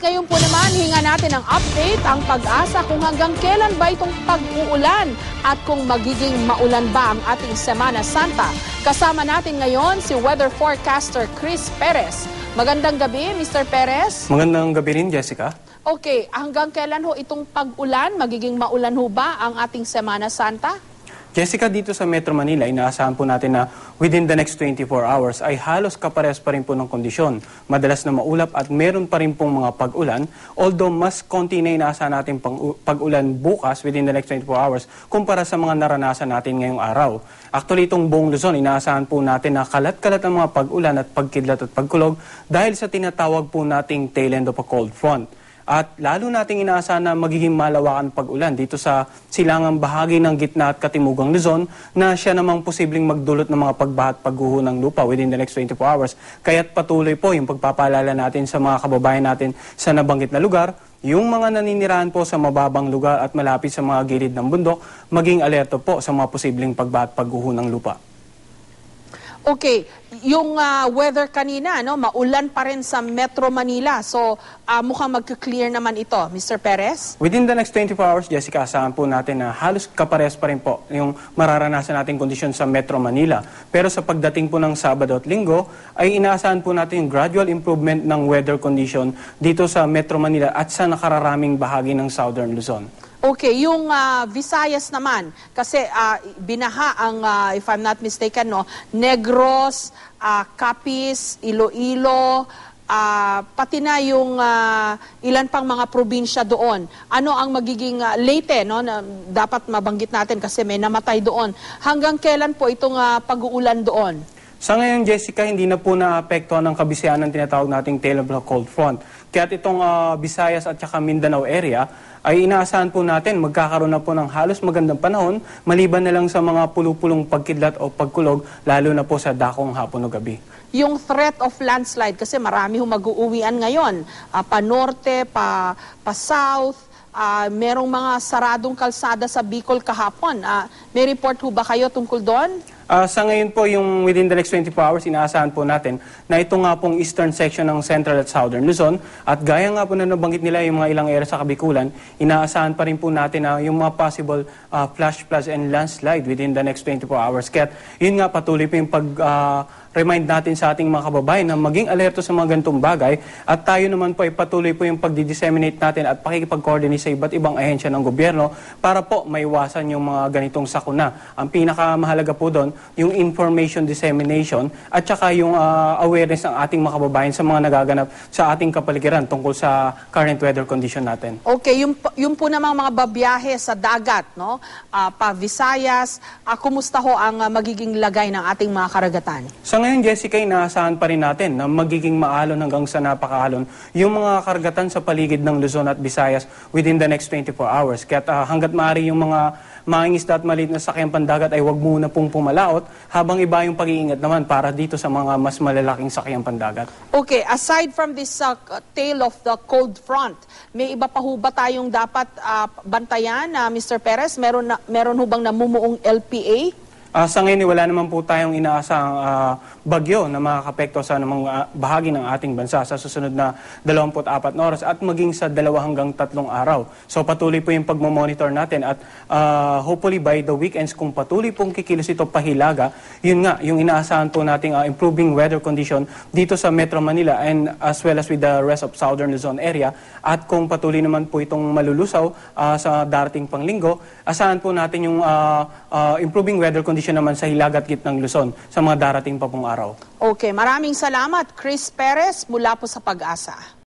Ngayon po naman, hinga natin ang update, ang pag-asa kung hanggang kailan ba itong pag-uulan at kung magiging maulan ba ang ating Semana Santa. Kasama natin ngayon si weather forecaster Chris Perez. Magandang gabi, Mr. Perez. Magandang gabi rin, Jessica. Okay, hanggang kailan ho itong pag-ulan? Magiging maulan ho ba ang ating Semana Santa? Jessica, dito sa Metro Manila, inaasahan po natin na within the next 24 hours ay halos kaparehas pa rin po ng kondisyon. Madalas na maulap at meron pa rin pong mga pag-ulan, although mas konti na inaasahan natin pag-ulan bukas within the next 24 hours kumpara sa mga naranasan natin ngayong araw. Actually, itong buong Luzon, inaasahan po natin na kalat-kalat ang mga pag-ulan at pagkidlat at pagkulog dahil sa tinatawag po nating tail end of a cold front. At lalo nating inaasahan na magiging malawakan pag-ulan dito sa silangang bahagi ng gitna at katimugang Luzon na siya namang posibleng magdulot ng mga pagbaha at pagguho ng lupa within the next 24 hours. Kaya't patuloy po yung pagpapaalala natin sa mga kababayan natin sa nabanggit na lugar, yung mga naninirahan po sa mababang lugar at malapit sa mga gilid ng bundok, maging alerto po sa mga posibleng pagbaha at pagguho ng lupa. Okay, yung weather kanina, no, maulan pa rin sa Metro Manila. So, mukhang magka-clear naman ito, Mr. Perez? Within the next 24 hours, Jessica, asahan po natin na halos kaparehas pa rin po yung mararanasan nating kondisyon sa Metro Manila. Pero sa pagdating po ng Sabado at Linggo, ay inaasahan po natin yung gradual improvement ng weather condition dito sa Metro Manila at sa nakararaming bahagi ng Southern Luzon. Okay, yung Visayas naman, kasi binaha ang, if I'm not mistaken, no, Negros, Capiz, Iloilo, pati na yung ilan pang mga probinsya doon. Ano ang magiging Leyte, no, na dapat mabanggit natin kasi may namatay doon. Hanggang kailan po itong pag-uulan doon? Sa ngayon, Jessica, hindi na po naapektuhan ng kabisihan ng tinatawag nating tail of the cold front. Kaya't itong Visayas at saka Mindanao area ay inaasahan po natin magkakaroon na po ng halos magandang panahon maliban na lang sa mga pulupulong pagkidlat o pagkulog lalo na po sa dakong hapon o gabi. Yung threat of landslide kasi marami mag-uuwian ngayon, pa-norte, pa-south, merong mga saradong kalsada sa Bicol kahapon. May report ho ba kayo tungkol doon? Sa ngayon po, yung within the next 24 hours, inaasahan po natin na ito nga pong eastern section ng Central at Southern Luzon. At gaya nga po na nabanggit nila yung mga ilang area sa Kabikulan, inaasahan pa rin po natin na yung mga possible flash floods and landslide within the next 24 hours. Kaya yun nga patuloy po yung remind natin sa ating mga kababayan na maging alerto sa mga ganitong bagay at tayo naman po ay patuloy po yung pagdi-disseminate natin at pakikipag-coordinate sa iba't ibang ahensya ng gobyerno para po maiwasan yung mga ganitong sakuna. Ang pinakamahalaga po doon, yung information dissemination at saka yung awareness ng ating mga kababayan sa mga nagaganap sa ating kapaligiran tungkol sa current weather condition natin. Okay, yung po namang mga babiyahe sa dagat, no? Pa Visayas, kumusta ho ang magiging lagay ng ating mga karagatan? Sa ngayon, Jessica, inaasahan pa rin natin na magiging maalon hanggang sa napakaalon yung mga karagatan sa paligid ng Luzon at Visayas within the next 24 hours. Kaya hanggat maaari yung mga mangingisda at maliit na sakyang pandagat ay wag muna pong pumalaot habang iba yung pag-iingat naman para dito sa mga mas malalaking sakyang pandagat. Okay, aside from this tail of the cold front, may iba pa ho ba tayong dapat bantayan, Mr. Perez? Meron ho bang namumuong LPA? Sa ngayon, wala naman po tayong inaasang bagyo na makakapekto sa bahagi ng ating bansa sa susunod na 24 na oras at maging sa 2 hanggang 3 araw. So patuloy po yung pagmamonitor natin at hopefully by the weekends kung patuloy pong kikilos ito pahilaga, yun nga, yung inaasahan po nating improving weather condition dito sa Metro Manila and as well as with the rest of Southern Luzon area. At kung patuloy naman po itong malulusaw sa darating pang linggo, asahan po natin yung improving weather condition naman sa hilagat gitnang Luzon sa mga darating pa pong araw. Okay, maraming salamat, Chris Perez mula po sa Pag-asa.